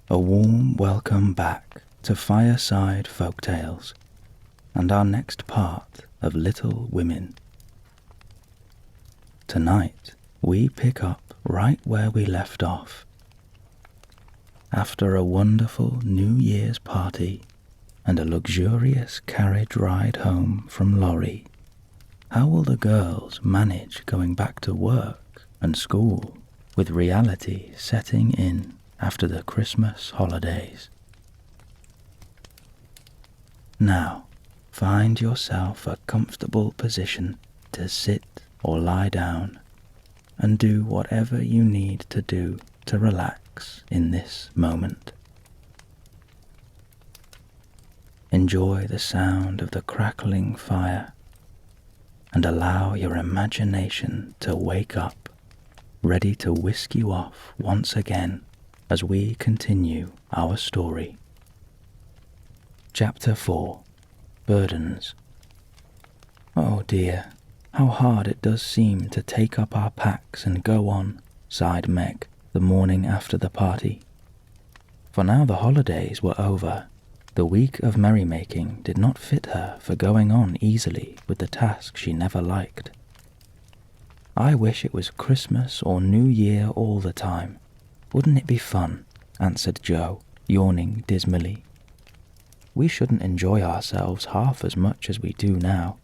A warm welcome back to Fireside Folktales and our next part of Little Women. Tonight we pick up right where we left off. After a wonderful New Year's party and a luxurious carriage ride home from Lorry, how will the girls manage going back to work and school with reality setting in after the Christmas holidays? Now, find yourself a comfortable position to sit or lie down and do whatever you need to do to relax in this moment. Enjoy the sound of the crackling fire and allow your imagination to wake up, ready to whisk you off once again as we continue our story. Chapter 4. Burdens. Oh dear, how hard it does seem to take up our packs and go on, sighed Meg the morning after the party. For now the holidays were over, the week of merrymaking did not fit her for going on easily with the task she never liked. I wish it was Christmas or New Year all the time. Wouldn't it be fun? Answered Jo, yawning dismally. We shouldn't enjoy ourselves half as much as we do now,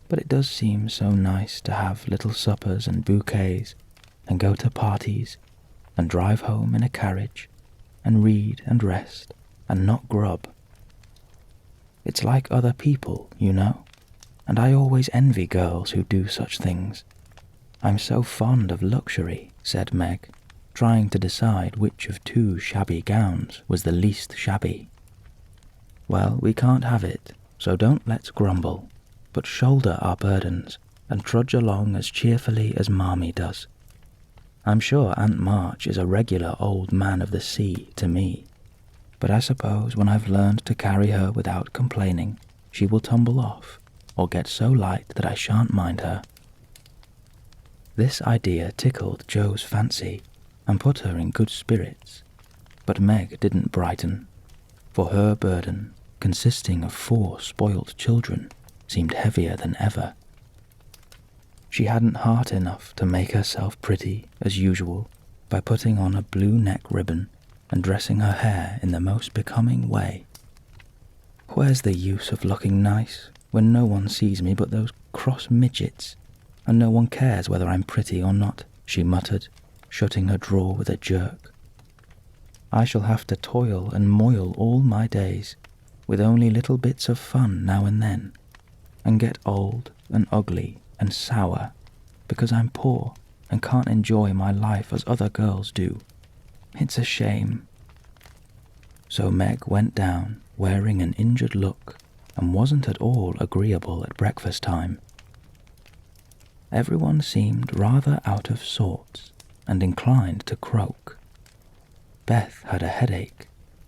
but it does seem so nice to have little suppers and bouquets, and go to parties, and drive home in a carriage, and read and rest, and not grub. It's like other people, you know, and I always envy girls who do such things. I'm so fond of luxury, said Meg, trying to decide which of two shabby gowns was the least shabby. Well, we can't have it, so don't let's grumble, but shoulder our burdens and trudge along as cheerfully as Marmee does. I'm sure Aunt March is a regular old man of the sea to me, but I suppose when I've learned to carry her without complaining, she will tumble off, or get so light that I shan't mind her. This idea tickled Jo's fancy, and put her in good spirits, but Meg didn't brighten, for her burden, consisting of 4 spoilt children, seemed heavier than ever. She hadn't heart enough to make herself pretty, as usual, by putting on a blue neck ribbon and dressing her hair in the most becoming way. Where's the use of looking nice when no one sees me but those cross midgets, and no one cares whether I'm pretty or not, she muttered, shutting her drawer with a jerk. I shall have to toil and moil all my days, with only little bits of fun now and then, and get old and ugly and sour because I'm poor and can't enjoy my life as other girls do. It's a shame. So Meg went down wearing an injured look and wasn't at all agreeable at breakfast time. Everyone seemed rather out of sorts and inclined to croak. Beth had a headache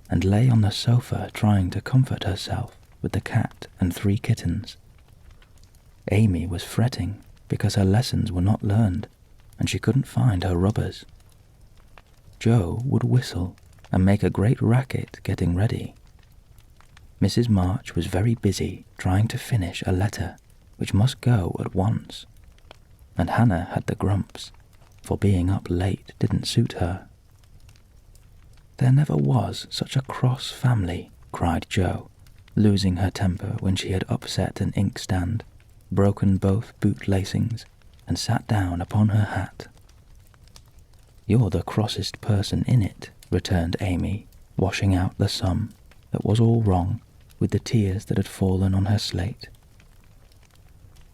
and lay on the sofa trying to comfort herself with the cat and 3 kittens. Amy was fretting because her lessons were not learned and she couldn't find her rubbers. Jo would whistle and make a great racket getting ready. Mrs. March was very busy trying to finish a letter which must go at once, and Hannah had the grumps, for being up late didn't suit her. There never was such a cross family, cried Jo, losing her temper when she had upset an inkstand, broken both boot lacings, and sat down upon her hat. You're the crossest person in it, returned Amy, washing out the sum that was all wrong with the tears that had fallen on her slate.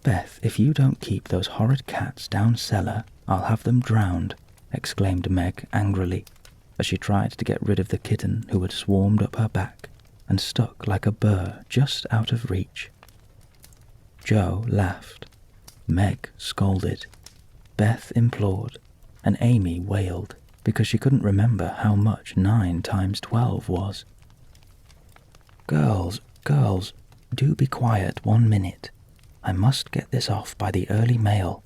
Beth, if you don't keep those horrid cats down cellar, I'll have them drowned, exclaimed Meg angrily, as she tried to get rid of the kitten who had swarmed up her back and stuck like a burr just out of reach. Jo laughed, Meg scolded, Beth implored, and Amy wailed because she couldn't remember how much 9 times 12 was. Girls, do be quiet 1 minute. I must get this off by the early mail,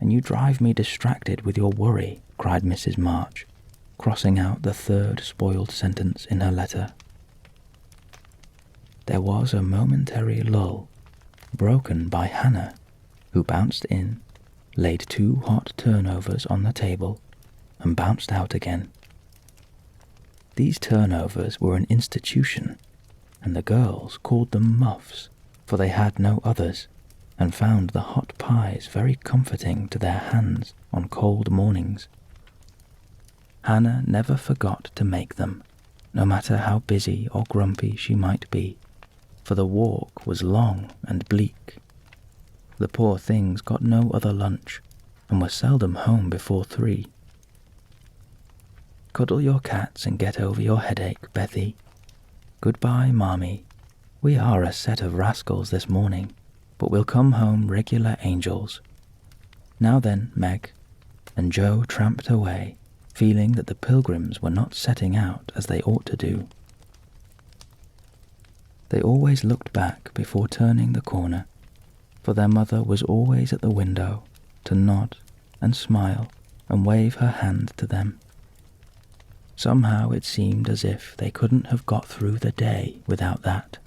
and you drive me distracted with your worry, cried Mrs. March, crossing out the third spoiled sentence in her letter. There was a momentary lull, broken by Hannah, who bounced in, laid 2 hot turnovers on the table, and bounced out again. These turnovers were an institution, and the girls called them muffs, for they had no others, and found the hot pies very comforting to their hands on cold mornings. Hannah never forgot to make them, no matter how busy or grumpy she might be, for the walk was long and bleak. The poor things got no other lunch, and were seldom home before 3. Cuddle your cats and get over your headache, Bethy. Goodbye, Marmee. We are a set of rascals this morning, but we'll come home regular angels. Now then, Meg. And Joe tramped away, feeling that the pilgrims were not setting out as they ought to do. They always looked back before turning the corner, for their mother was always at the window to nod and smile and wave her hand to them. Somehow it seemed as if they couldn't have got through the day without that.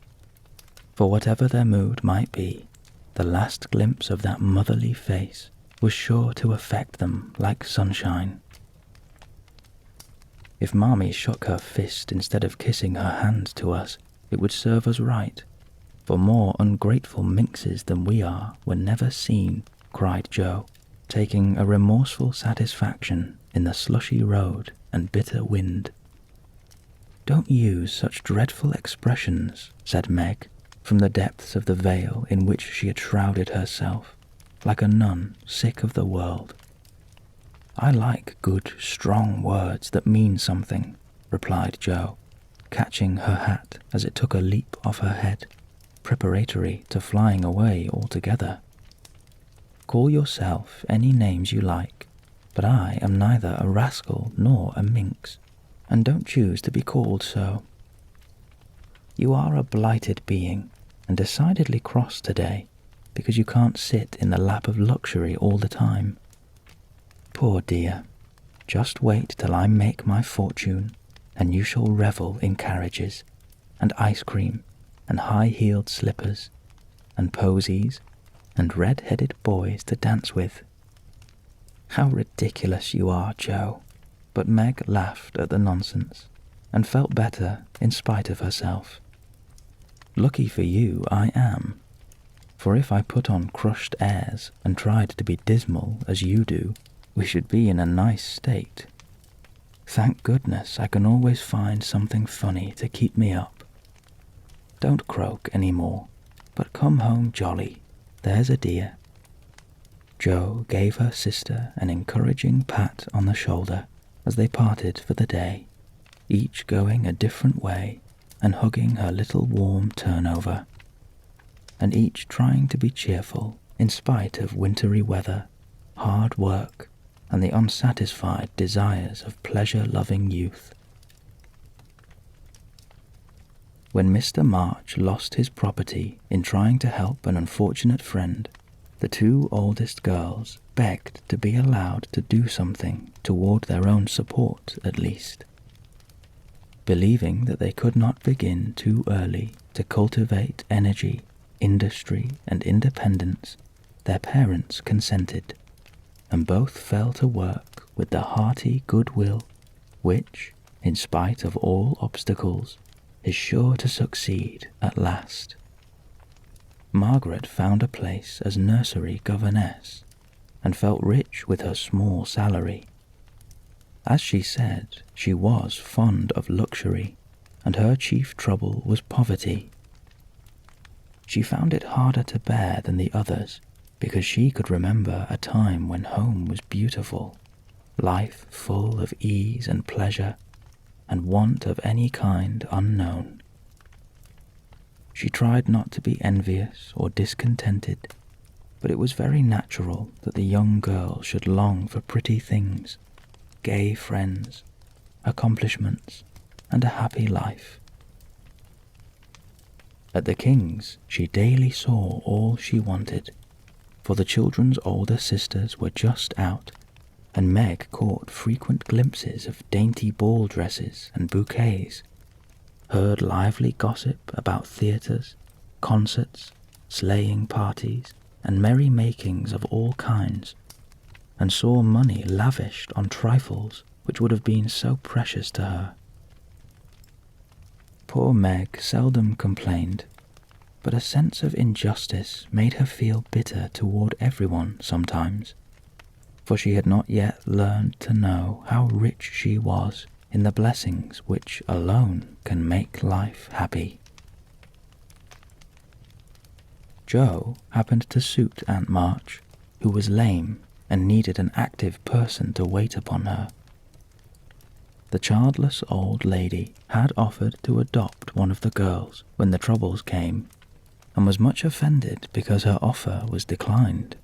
For whatever their mood might be, the last glimpse of that motherly face was sure to affect them like sunshine. If Marmee shook her fist instead of kissing her hand to us, it would serve us right, for more ungrateful minxes than we are were never seen, cried Joe, taking a remorseful satisfaction in the slushy road and bitter wind. Don't use such dreadful expressions, said Meg, from the depths of the veil in which she had shrouded herself, like a nun sick of the world. I like good, strong words that mean something, replied Joe, catching her hat as it took a leap off her head, preparatory to flying away altogether. Call yourself any names you like, but I am neither a rascal nor a minx, and don't choose to be called so. You are a blighted being, and decidedly cross today, because you can't sit in the lap of luxury all the time. Poor dear, just wait till I make my fortune, and you shall revel in carriages, and ice cream, and high-heeled slippers, and posies, and red-headed boys to dance with. How ridiculous you are, Joe. But Meg laughed at the nonsense, and felt better in spite of herself. Lucky for you I am, for if I put on crushed airs and tried to be dismal as you do, we should be in a nice state. Thank goodness I can always find something funny to keep me up. Don't croak any more, but come home jolly, there's a dear. Joe gave her sister an encouraging pat on the shoulder as they parted for the day, each going a different way and hugging her little warm turnover, and each trying to be cheerful in spite of wintry weather, hard work, and the unsatisfied desires of pleasure-loving youth. When Mr. March lost his property in trying to help an unfortunate friend, the 2 oldest girls begged to be allowed to do something toward their own support at least. Believing that they could not begin too early to cultivate energy, industry, and independence, their parents consented, and both fell to work with the hearty goodwill which, in spite of all obstacles, is sure to succeed at last. Margaret found a place as nursery governess, and felt rich with her small salary. As she said, she was fond of luxury, and her chief trouble was poverty. She found it harder to bear than the others, because she could remember a time when home was beautiful, life full of ease and pleasure, and want of any kind unknown. She tried not to be envious or discontented, but it was very natural that the young girl should long for pretty things, gay friends, accomplishments, and a happy life. At the King's she daily saw all she wanted, for the children's older sisters were just out, and Meg caught frequent glimpses of dainty ball dresses and bouquets, heard lively gossip about theatres, concerts, sleighing parties, and merry-makings of all kinds, and saw money lavished on trifles which would have been so precious to her. Poor Meg seldom complained, but a sense of injustice made her feel bitter toward everyone sometimes, for she had not yet learned to know how rich she was in the blessings which alone can make life happy. Jo happened to suit Aunt March, who was lame and needed an active person to wait upon her. The childless old lady had offered to adopt one of the girls when the troubles came, and was much offended because her offer was declined.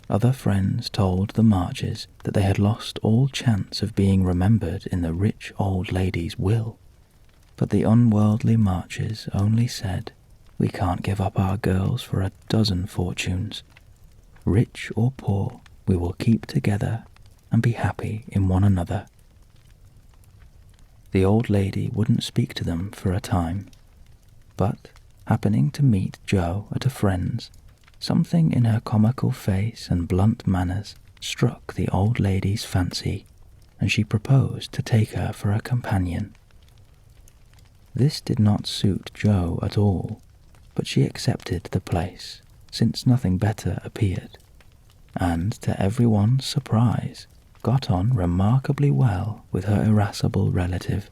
Other friends told the Marches that they had lost all chance of being remembered in the rich old lady's will, but the unworldly Marches only said, "We can't give up our girls for a dozen fortunes. Rich or poor, we will keep together and be happy in one another." The old lady wouldn't speak to them for a time, but, happening to meet Jo at a friend's, something in her comical face and blunt manners struck the old lady's fancy, and she proposed to take her for a companion. This did not suit Jo at all, but she accepted the place, since nothing better appeared, and, to everyone's surprise, got on remarkably well with her irascible relative.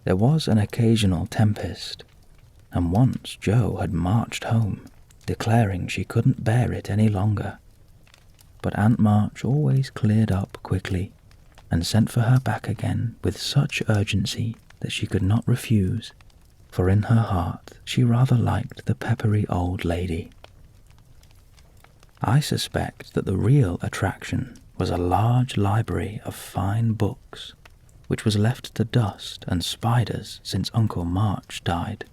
There was an occasional tempest, and once Jo had marched home, declaring she couldn't bear it any longer. But Aunt March always cleared up quickly, and sent for her back again with such urgency that she could not refuse, for in her heart she rather liked the peppery old lady. I suspect that the real attraction was a large library of fine books, which was left to dust and spiders since Uncle March died.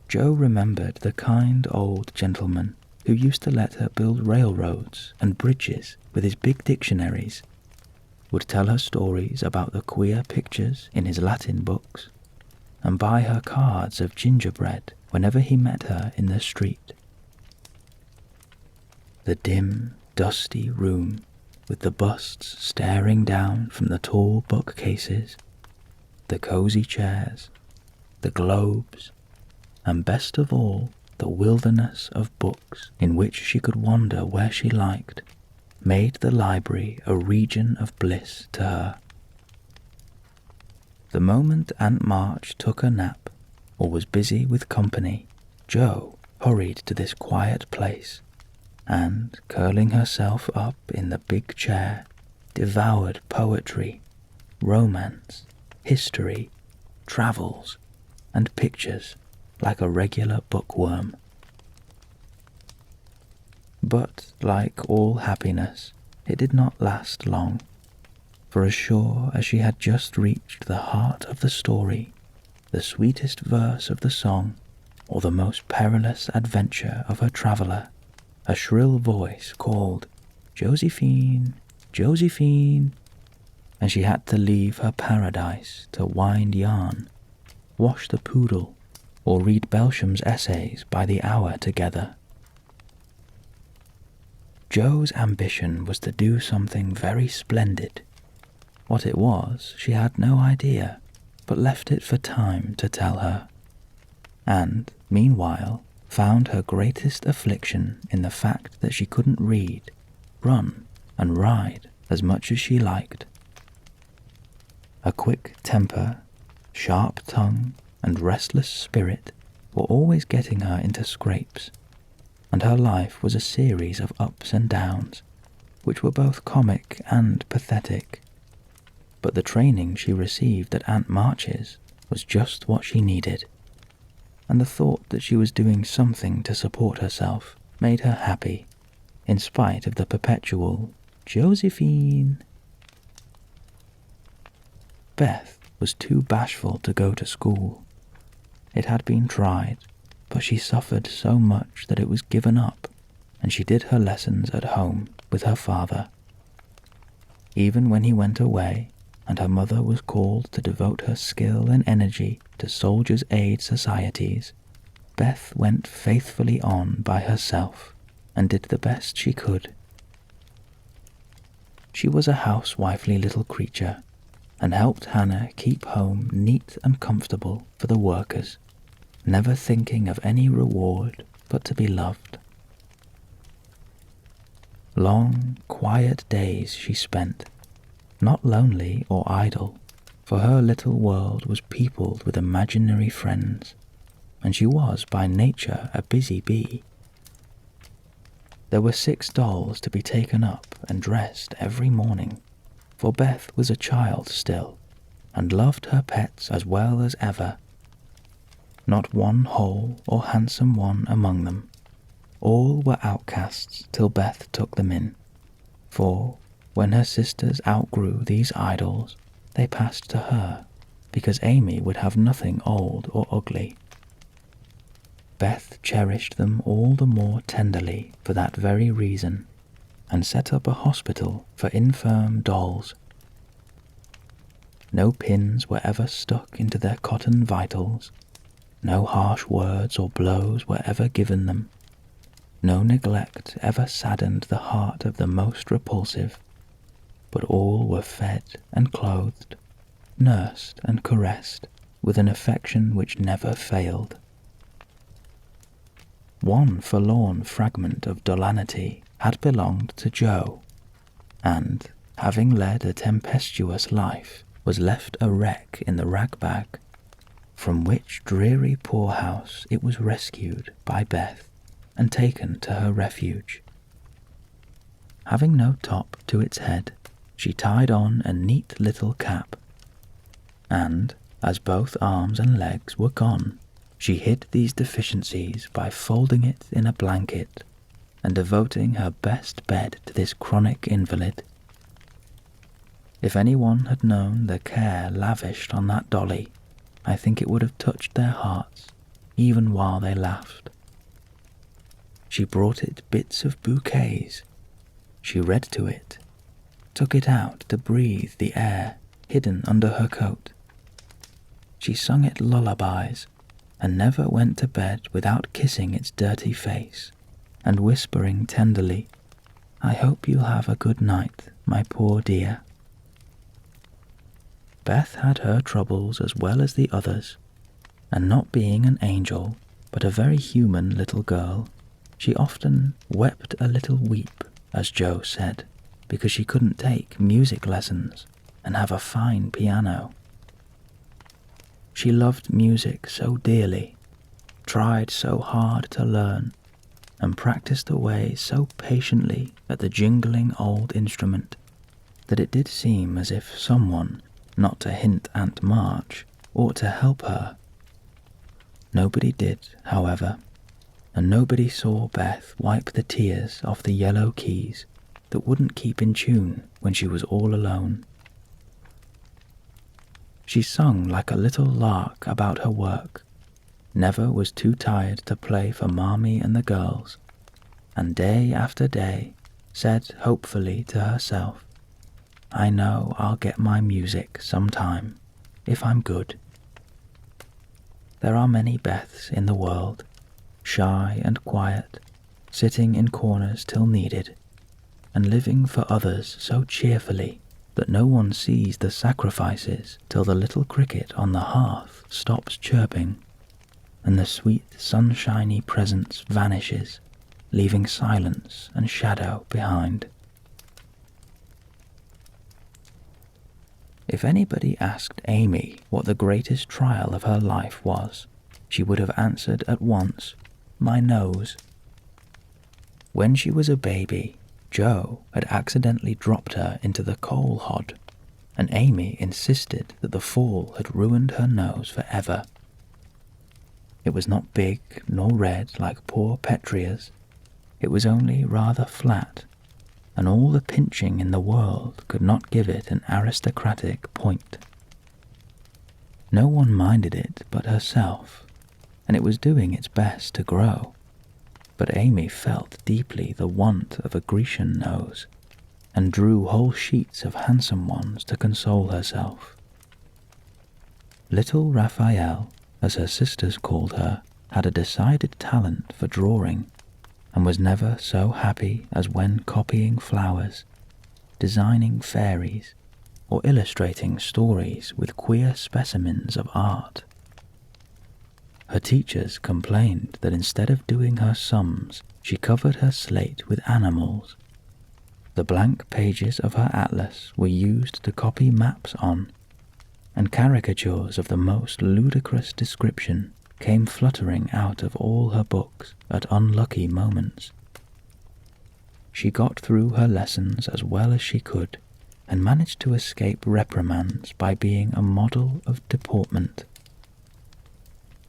Jo remembered the kind old gentleman who used to let her build railroads and bridges with his big dictionaries, would tell her stories about the queer pictures in his Latin books, and buy her cards of gingerbread whenever he met her in the street. The dim, dusty room, with the busts staring down from the tall bookcases, the cosy chairs, the globes, and best of all, the wilderness of books in which she could wander where she liked, made the library a region of bliss to her. The moment Aunt March took a nap, or was busy with company, Jo hurried to this quiet place, and, curling herself up in the big chair, devoured poetry, romance, history, travels, and pictures like a regular bookworm. But, like all happiness, it did not last long, for as sure as she had just reached the heart of the story, the sweetest verse of the song, or the most perilous adventure of her traveller, a shrill voice called, "Josephine, Josephine," and she had to leave her paradise to wind yarn, wash the poodle, or read Belsham's essays by the hour together. Jo's ambition was to do something very splendid. What it was, she had no idea, but left it for time to tell her, and, meanwhile, found her greatest affliction in the fact that she couldn't read, run, and ride as much as she liked. A quick temper, sharp tongue, and restless spirit were always getting her into scrapes, and her life was a series of ups and downs, which were both comic and pathetic. But the training she received at Aunt March's was just what she needed, and the thought that she was doing something to support herself made her happy, in spite of the perpetual "Josephine." Beth was too bashful to go to school. It had been tried, but she suffered so much that it was given up, and she did her lessons at home with her father. Even when he went away and her mother was called to devote her skill and energy to Soldiers' Aid societies, Beth went faithfully on by herself and did the best she could. She was a housewifely little creature and helped Hannah keep home neat and comfortable for the workers, never thinking of any reward but to be loved. Long, quiet days she spent, not lonely or idle, for her little world was peopled with imaginary friends, and she was by nature a busy bee. There were 6 dolls to be taken up and dressed every morning, for Beth was a child still, and loved her pets as well as ever. Not one whole or handsome one among them. All were outcasts till Beth took them in, for when her sisters outgrew these idols, they passed to her, because Amy would have nothing old or ugly. Beth cherished them all the more tenderly for that very reason, and set up a hospital for infirm dolls. No pins were ever stuck into their cotton vitals, no harsh words or blows were ever given them, no neglect ever saddened the heart of the most repulsive, but all were fed and clothed, nursed and caressed with an affection which never failed. One forlorn fragment of dollanity had belonged to Jo, and, having led a tempestuous life, was left a wreck in the rag-bag, from which dreary poorhouse it was rescued by Beth and taken to her refuge. Having no top to its head, she tied on a neat little cap, and, as both arms and legs were gone, she hid these deficiencies by folding it in a blanket and devoting her best bed to this chronic invalid. If anyone had known the care lavished on that dolly, I think it would have touched their hearts, even while they laughed. She brought it bits of bouquets. She read to it, took it out to breathe the air hidden under her coat. She sung it lullabies, and never went to bed without kissing its dirty face, and whispering tenderly, "I hope you'll have a good night, my poor dear." Beth had her troubles as well as the others, and not being an angel, but a very human little girl, she often wept a little weep, as Jo said, because she couldn't take music lessons and have a fine piano. She loved music so dearly, tried so hard to learn, and practiced away so patiently at the jingling old instrument, that it did seem as if someone, not to hint Aunt March, ought to help her. Nobody did, however, and nobody saw Beth wipe the tears off the yellow keys that wouldn't keep in tune when she was all alone. She sung like a little lark about her work, never was too tired to play for Marmee and the girls, and day after day said hopefully to herself, "I know I'll get my music sometime, if I'm good." There are many Beths in the world, shy and quiet, sitting in corners till needed, and living for others so cheerfully that no one sees the sacrifices till the little cricket on the hearth stops chirping, and the sweet sunshiny presence vanishes, leaving silence and shadow behind. If anybody asked Amy what the greatest trial of her life was, she would have answered at once, "My nose." When she was a baby, Jo had accidentally dropped her into the coal hod, and Amy insisted that the fall had ruined her nose forever. It was not big nor red like poor Petria's. It was only rather flat, and all the pinching in the world could not give it an aristocratic point. No one minded it but herself, and it was doing its best to grow, but Amy felt deeply the want of a Grecian nose, and drew whole sheets of handsome ones to console herself. Little Raphael, as her sisters called her, had a decided talent for drawing, and was never so happy as when copying flowers, designing fairies, or illustrating stories with queer specimens of art. Her teachers complained that instead of doing her sums, she covered her slate with animals. The blank pages of her atlas were used to copy maps on, and caricatures of the most ludicrous description came fluttering out of all her books at unlucky moments. She got through her lessons as well as she could, and managed to escape reprimands by being a model of deportment.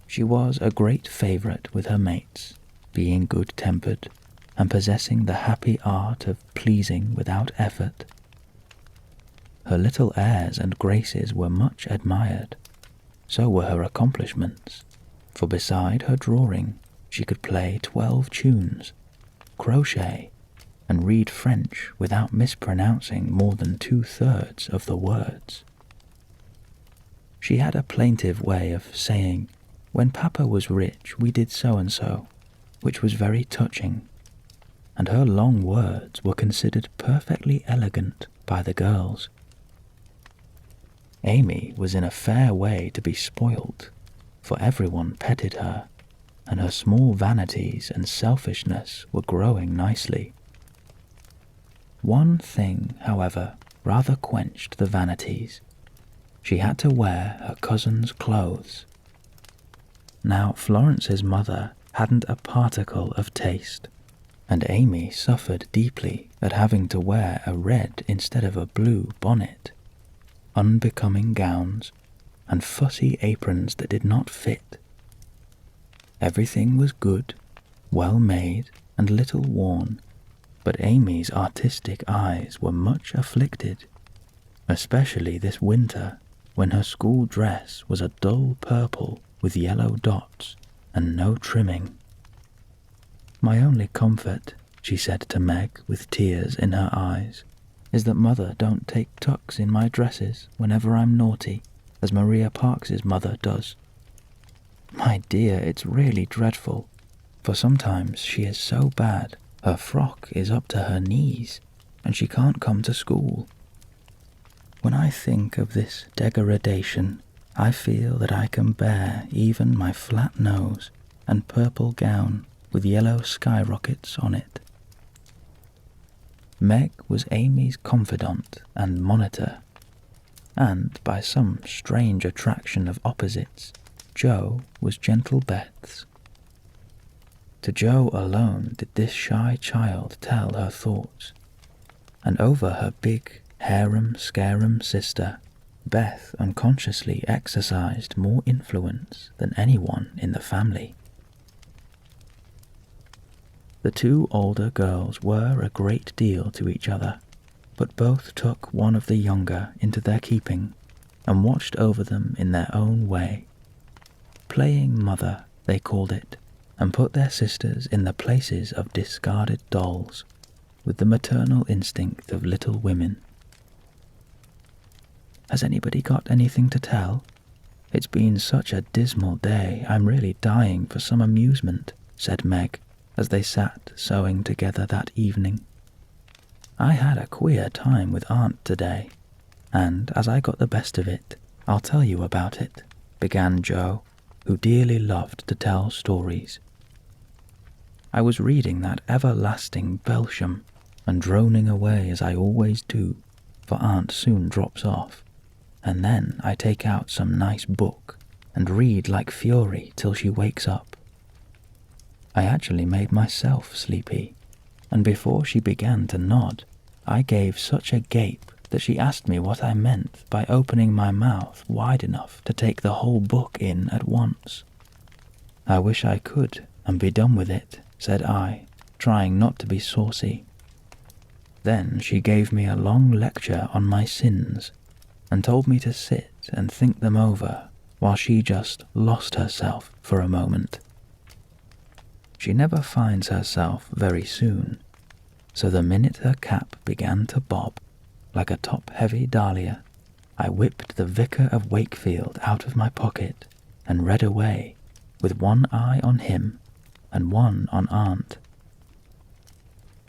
She was a great favourite with her mates, being good-tempered and possessing the happy art of pleasing without effort. Her little airs and graces were much admired, so were her accomplishments, for beside her drawing she could play 12 tunes, crochet, and read French without mispronouncing more than 2/3 of the words. She had a plaintive way of saying, "When Papa was rich we did so-and-so," which was very touching, and her long words were considered perfectly elegant by the girls. Amy was in a fair way to be spoilt, for everyone petted her, and her small vanities and selfishness were growing nicely. One thing, however, rather quenched the vanities. She had to wear her cousin's clothes. Now, Florence's mother hadn't a particle of taste, and Amy suffered deeply at having to wear a red instead of a blue bonnet, unbecoming gowns, and fussy aprons that did not fit. Everything was good, well made, and little worn, but Amy's artistic eyes were much afflicted, especially this winter, when her school dress was a dull purple with yellow dots and no trimming. "My only comfort," she said to Meg with tears in her eyes, "is that Mother don't take tucks in my dresses whenever I'm naughty, as Maria Parks's mother does. My dear, it's really dreadful, for sometimes she is so bad her frock is up to her knees, and she can't come to school. When I think of this degradation, I feel that I can bear even my flat nose and purple gown with yellow skyrockets on it." Meg was Amy's confidant and monitor, and by some strange attraction of opposites, Jo was Gentle Beth's. To Jo alone did this shy child tell her thoughts, and over her big harum-scarum sister, Beth unconsciously exercised more influence than anyone in the family. The two older girls were a great deal to each other, but both took one of the younger into their keeping and watched over them in their own way. Playing mother, they called it, and put their sisters in the places of discarded dolls, with the maternal instinct of little women. "Has anybody got anything to tell? It's been such a dismal day, I'm really dying for some amusement," said Meg, as they sat sewing together that evening. "I had a queer time with Aunt today, and as I got the best of it, I'll tell you about it," began Jo, who dearly loved to tell stories. "I was reading that everlasting Belsham, and droning away as I always do, for Aunt soon drops off, and then I take out some nice book and read like fury till she wakes up. I actually made myself sleepy, and before she began to nod, I gave such a gape that she asked me what I meant by opening my mouth wide enough to take the whole book in at once. I wish I could and be done with it, said I, trying not to be saucy. Then she gave me a long lecture on my sins and told me to sit and think them over while she just lost herself for a moment. She never finds herself very soon, so the minute her cap began to bob, like a top-heavy dahlia, I whipped the Vicar of Wakefield out of my pocket and read away, with one eye on him and one on Aunt.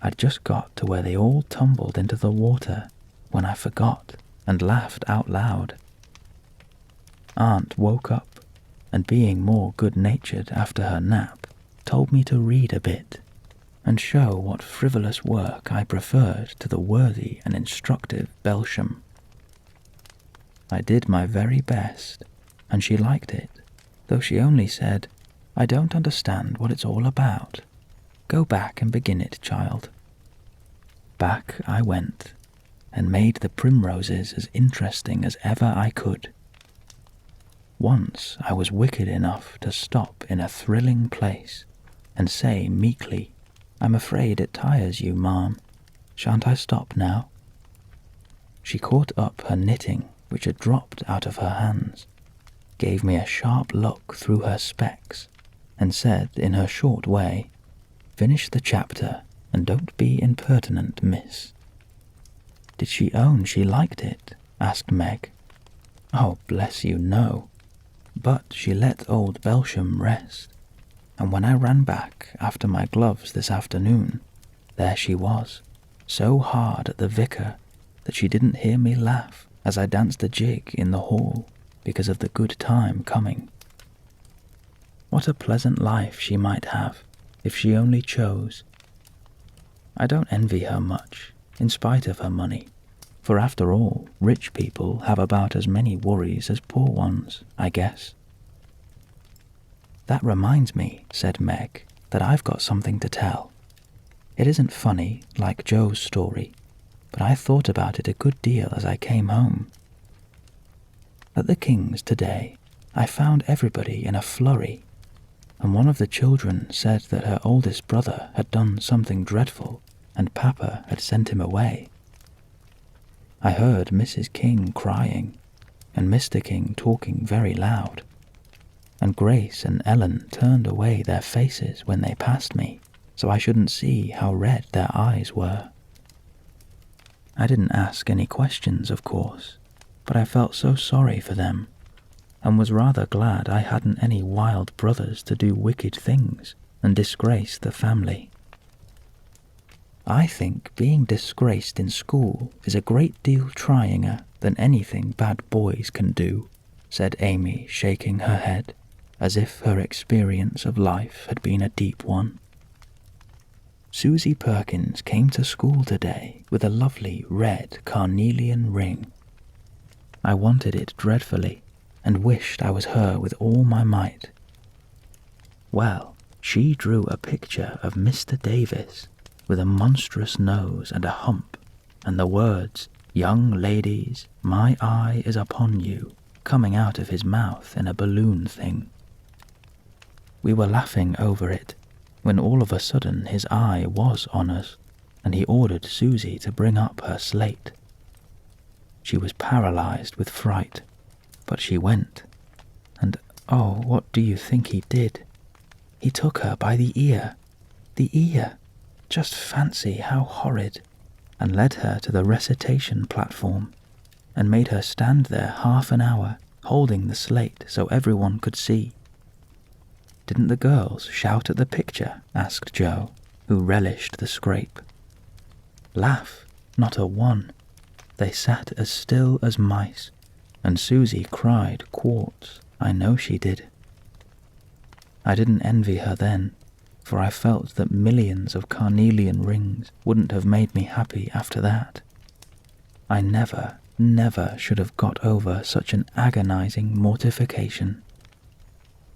I'd just got to where they all tumbled into the water when I forgot and laughed out loud. Aunt woke up, and being more good-natured after her nap, told me to read a bit and show what frivolous work I preferred to the worthy and instructive Belsham. I did my very best, and she liked it, though she only said, "I don't understand what it's all about. Go back and begin it, child." Back I went, and made the primroses as interesting as ever I could. Once I was wicked enough to stop in a thrilling place and say meekly, "I'm afraid it tires you, ma'am. Shan't I stop now?" She caught up her knitting, which had dropped out of her hands, gave me a sharp look through her specs, and said in her short way, "Finish the chapter, and don't be impertinent, miss." "Did she own she liked it?" asked Meg. "Oh, bless you, no. But she let old Belsham rest, and when I ran back after my gloves this afternoon, there she was, so hard at the vicar that she didn't hear me laugh as I danced a jig in the hall because of the good time coming. What a pleasant life she might have if she only chose. I don't envy her much, in spite of her money, for after all, rich people have about as many worries as poor ones, I guess." "That reminds me," said Meg, "that I've got something to tell. It isn't funny, like Joe's story, but I thought about it a good deal as I came home. At the King's today, I found everybody in a flurry, and one of the children said that her oldest brother had done something dreadful and Papa had sent him away. I heard Mrs. King crying, and Mr. King talking very loud, and Grace and Ellen turned away their faces when they passed me, so I shouldn't see how red their eyes were. I didn't ask any questions, of course, but I felt so sorry for them, and was rather glad I hadn't any wild brothers to do wicked things and disgrace the family. I think being disgraced in school is a great deal tryinger than anything bad boys can do," said Amy, shaking her head, as if her experience of life had been a deep one. "Susie Perkins came to school today with a lovely red carnelian ring. I wanted it dreadfully, and wished I was her with all my might. Well, she drew a picture of Mr. Davis, with a monstrous nose and a hump, and the words, 'Young ladies, my eye is upon you,' coming out of his mouth in a balloon thing. We were laughing over it, when all of a sudden his eye was on us, and he ordered Susie to bring up her slate. She was paralyzed with fright, but she went, and oh, what do you think he did? He took her by the ear, just fancy how horrid, and led her to the recitation platform, and made her stand there half an hour, holding the slate so everyone could see. Didn't the girls shout at the picture? Asked Joe, who relished the scrape. Laugh? Not a one. They sat as still as mice, and Susie cried quarts, I know she did. I didn't envy her then, for I felt that millions of carnelian rings wouldn't have made me happy after that. I never should have got over such an agonizing mortification.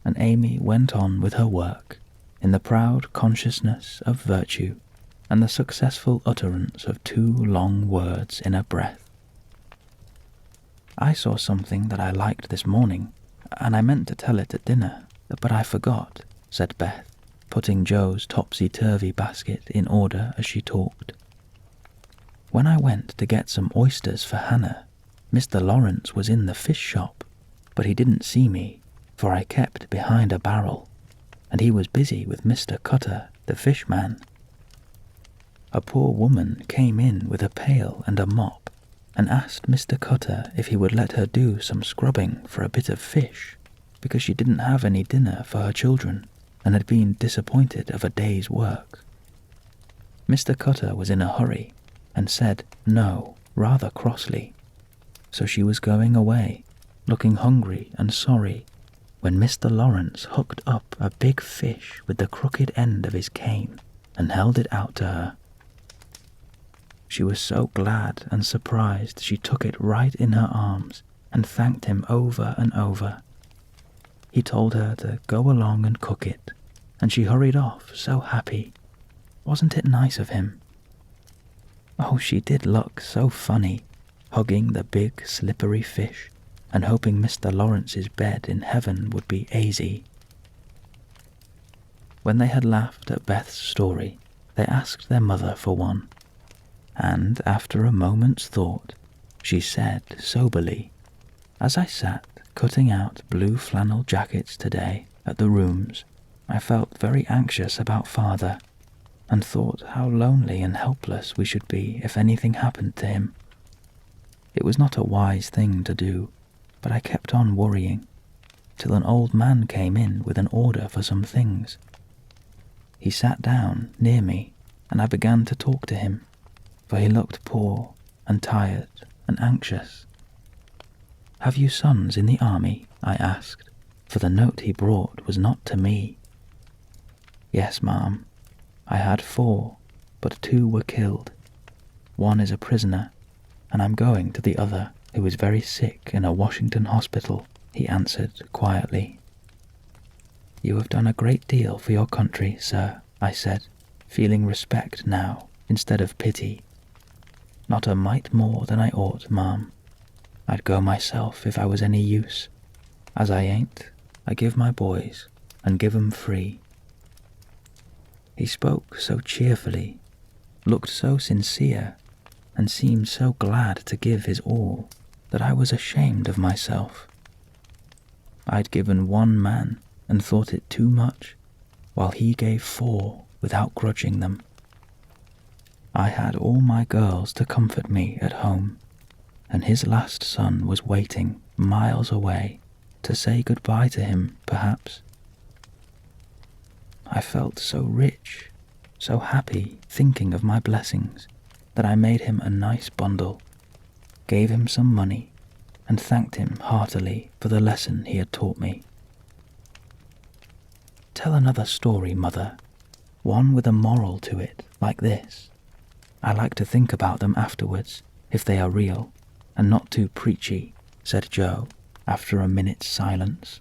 And Amy went on with her work, in the proud consciousness of virtue and the successful utterance of 2 long words in a breath. I saw something that I liked this morning, and I meant to tell it at dinner, but I forgot, said Beth, putting Joe's topsy-turvy basket in order as she talked. When I went to get some oysters for Hannah, Mr. Lawrence was in the fish shop, but he didn't see me, for I kept behind a barrel. and he was busy with Mr. Cutter, the fishman. A poor woman came in with a pail and a mop and asked Mr. Cutter if he would let her do some scrubbing for a bit of fish, because she didn't have any dinner for her children and had been disappointed of a day's work. Mr. Cutter was in a hurry and said no rather crossly, so she was going away, looking hungry and sorry, when Mr. Lawrence hooked up a big fish with the crooked end of his cane and held it out to her. She was so glad and surprised she took it right in her arms and thanked him over and over. He told her to go along and cook it, and she hurried off so happy. Wasn't it nice of him? Oh, she did look so funny, hugging the big slippery fish and hoping Mr. Lawrence's bed in heaven would be easy. When they had laughed at Beth's story, they asked their mother for one, and after a moment's thought, she said soberly, "As I sat cutting out blue flannel jackets today at the rooms, I felt very anxious about Father, and thought how lonely and helpless we should be if anything happened to him. It was not a wise thing to do, but I kept on worrying, till an old man came in with an order for some things. He sat down near me, and I began to talk to him, for he looked poor and tired and anxious. 'Have you sons in the army?' I asked, for the note he brought was not to me. 'Yes, ma'am. I had 4, but 2 were killed. One is a prisoner, and I'm going to the other, who is very sick in a Washington hospital,' he answered quietly. 'You have done a great deal for your country, sir,' I said, feeling respect now instead of pity. 'Not a mite more than I ought, ma'am. I'd go myself if I was any use. As I ain't, I give my boys, and give 'em free.' He spoke so cheerfully, looked so sincere, and seemed so glad to give his all that I was ashamed of myself. I'd given 1 man and thought it too much, while he gave 4 without grudging them. I had all my girls to comfort me at home, and his last son was waiting miles away to say goodbye to him, perhaps. I felt so rich, so happy thinking of my blessings, that I made him a nice bundle, gave him some money, and thanked him heartily for the lesson he had taught me. 'Tell another story, Mother, one with a moral to it, like this. I like to think about them afterwards, if they are real, and not too preachy,' said Joe, after a minute's silence.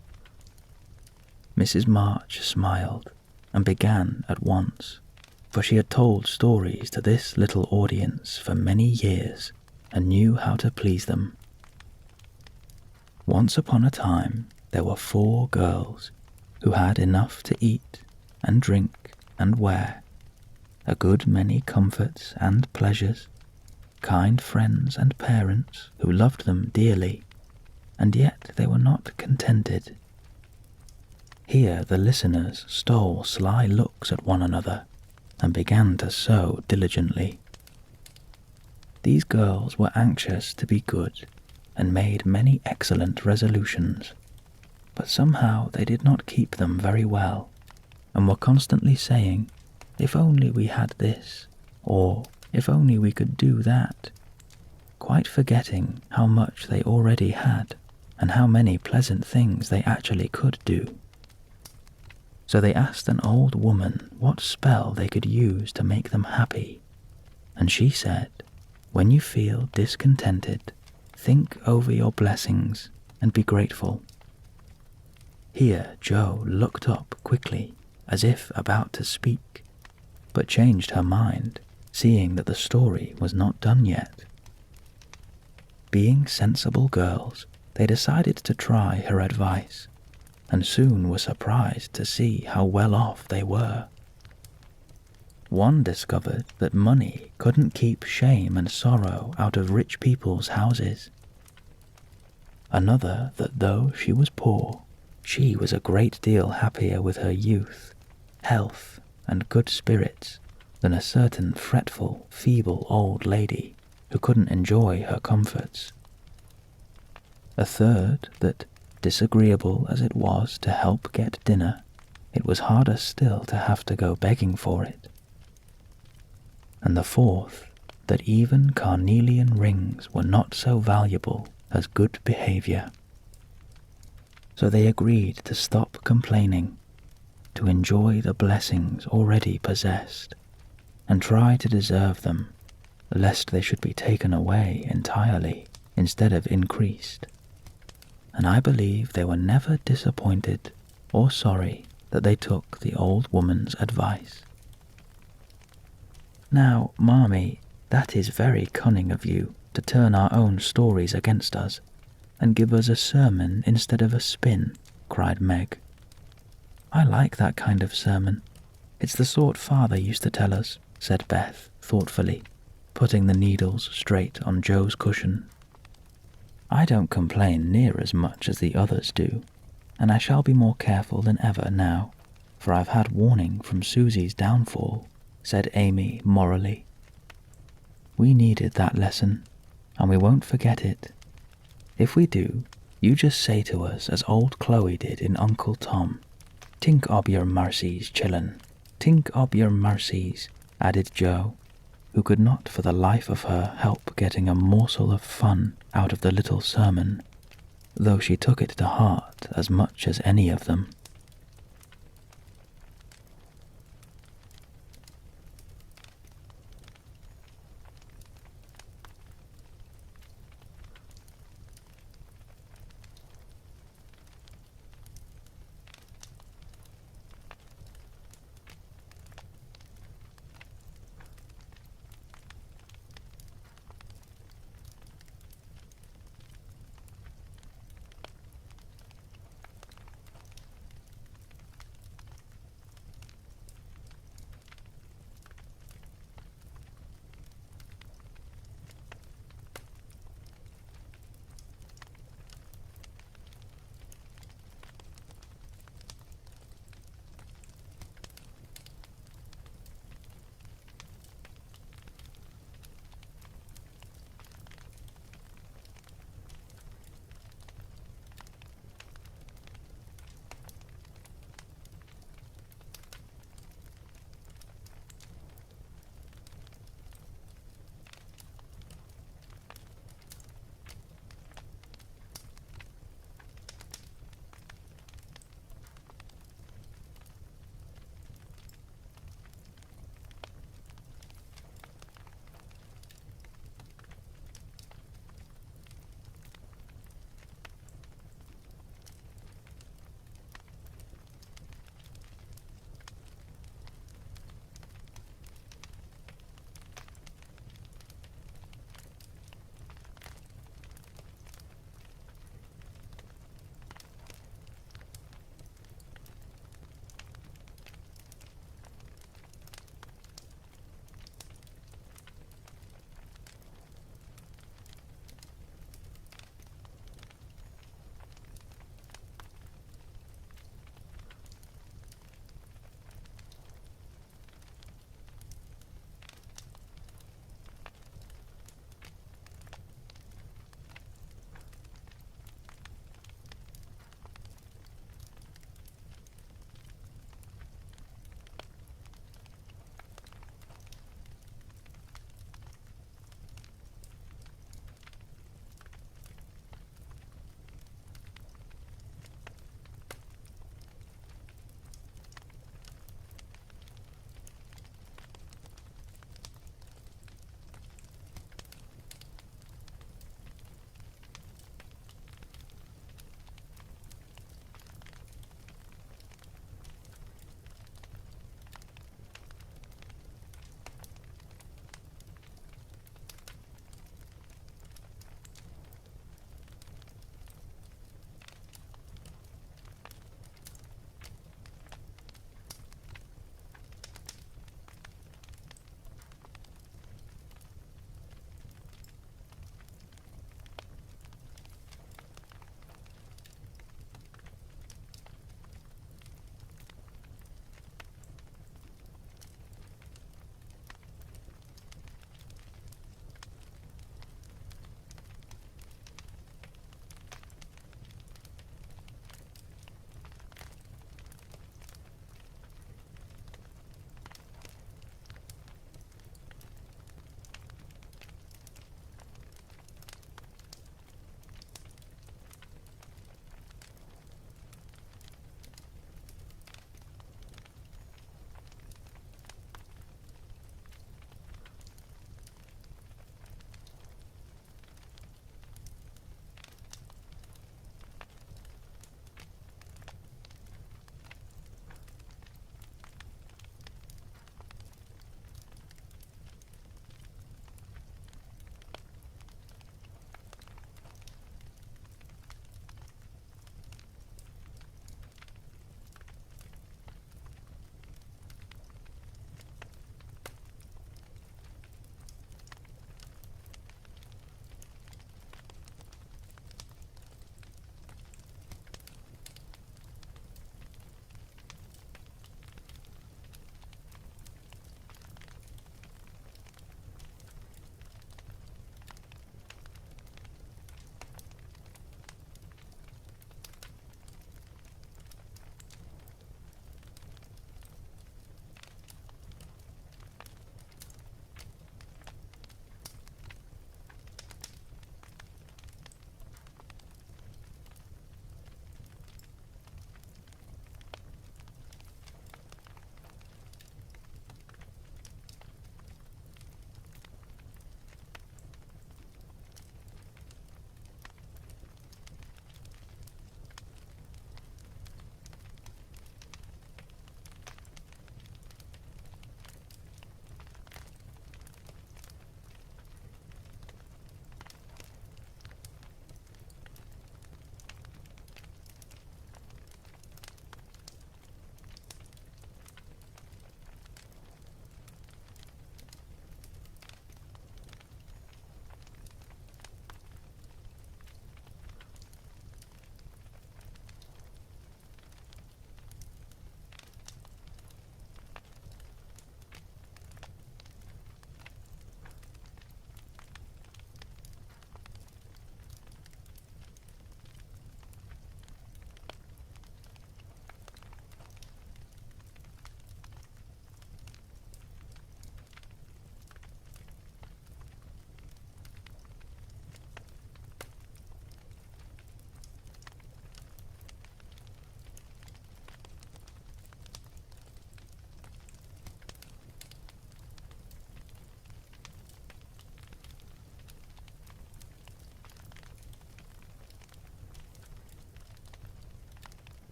Mrs. March smiled and began at once, for she had told stories to this little audience for many years and knew how to please them. Once upon a time there were 4 girls who had enough to eat and drink and wear, a good many comforts and pleasures, kind friends and parents who loved them dearly, and yet they were not contented. Here the listeners stole sly looks at one another and began to sew diligently. These girls were anxious to be good and made many excellent resolutions, but somehow they did not keep them very well, and were constantly saying, "If only we had this," or "If only we could do that," quite forgetting how much they already had and how many pleasant things they actually could do. So they asked an old woman what spell they could use to make them happy, and she said, "When you feel discontented, think over your blessings and be grateful." Here Joe looked up quickly, as if about to speak, but changed her mind, seeing that the story was not done yet. Being sensible girls, they decided to try her advice, and soon were surprised to see how well off they were. One discovered that money couldn't keep shame and sorrow out of rich people's houses. Another that though she was poor, She was a great deal happier with her youth, health, and good spirits than a certain fretful, feeble old lady who couldn't enjoy her comforts. A third, that, disagreeable as it was to help get dinner, it was harder still to have to go begging for it. And the fourth, that even carnelian rings were not so valuable as good behavior. So they agreed to stop complaining, to enjoy the blessings already possessed, and try to deserve them, lest they should be taken away entirely instead of increased. And I believe they were never disappointed or sorry that they took the old woman's advice. Now, Marmee, that is very cunning of you to turn our own stories against us, and give us a sermon instead of a spin, cried Meg. I like that kind of sermon. It's the sort Father used to tell us, said Beth thoughtfully, putting the needles straight on Joe's cushion. I don't complain near as much as the others do, and I shall be more careful than ever now, for I've had warning from Susie's downfall, said Amy morally. We needed that lesson, and we won't forget it. If we do, you just say to us as old Chloe did in Uncle Tom, "Tink ob your mercies, chillun, tink ob your mercies," added Joe, who could not for the life of her help getting a morsel of fun out of the little sermon, though she took it to heart as much as any of them.